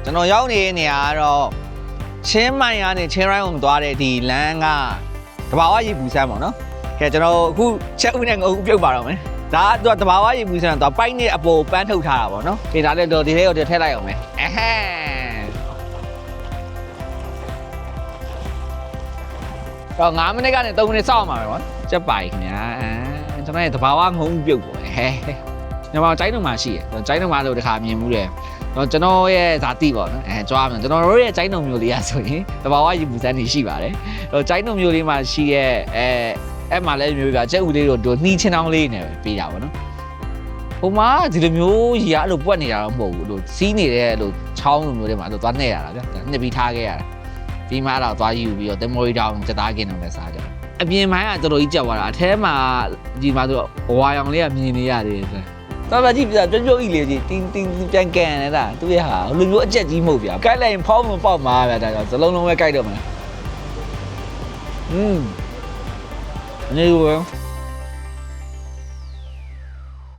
ကျွန်တော်ရောက်နေတဲ့နေရာကတော့ချင်းမိုင်ကနေချင်းရိုင်းအောင်သွားတဲ့ဒီလမ်းကတဘာဝရေပူစမ်းပေါ့နော်ကဲကျွန်တော်အခုချက်ဦးနဲ့ငုံပြုတ်ပါတော့မယ်ဒါကတဘာဝရေပူစမ်းတော့ပိုက်နဲ့အပေါ်ပန်းထုတ်ထားတာပေါ့နော်ဒီဒါလည်းတော့ဒီထဲကိုထည့်လိုက်အောင်မယ်အဟမ်းတော့9မိနစ်ကနေ3မိနစ်စောင့်အောင်ပါပဲပေါ့ချက်ပိုင်ခင်ဗျာကျွန်တော်ရဲ့တဘာဝငုံပြုတ်ပေါ့ဟဲညမကျိုင်းတော့မှရှိရယ်ကျိုင်းတော့မှလို့တခါမြင်မှုတယ်တော့ကျွန်တော်ရဲ့ဇာတိပေါ့နော်ကြွားမယ်ကျွန်တော်တို့ရဲ့ကျိုင်းတုံမျိုးလေးอ่ะဆိုရင်တဘာဝရေပူစမ်းနေရှိပါတယ်တော့ကျိုင်းတုံမျိုးလေးမှာရှိရဲ့အဲ့မှာလည်းမျိုးပြကျက်ဦးလေးတို့နှီးချင်းတောင်းလေးနဲ့ပဲပေးတာပေါ့နော်ဟိုမှာဒီလိုမျိုးရေအဲ့လိုပွက်နေတာတော့မဟုတ်ဘူးလို့စီးနေတဲ့အဲ့လိုချောင်းလိုမျိုးတွေမှာအဲ့လိုသွားနှဲ့ရတာဗျနှစ်ပြီးထားခဲ့ရတာပြီးမှတော့သွားယူပြီးတော့တင်မော်ရီတောင်စက်သားကင်းတော့လည်းစားကြတယ်အပြင်ပိုင်းကတော်တော်ကြီးကြောက်သွားတာအထဲမှာဒီမှာဆိုဝါရောင်လေးကမြင်နေရတယ်ဆိုတော်တော်ကြီးပြကြွကြွဤလေးကြီးတင်းပြန်ကန်နေတာသူ့ရဲ့ဟာလူမျိုးအကျက်ကြီးမဟုတ်ဗျာကိုက်လိုက်ရင်ဖောင်းမပေါက်မှာဗျာဒါကြောင့်စလုံးလုံးပဲကိုက်တော့မှာနေရော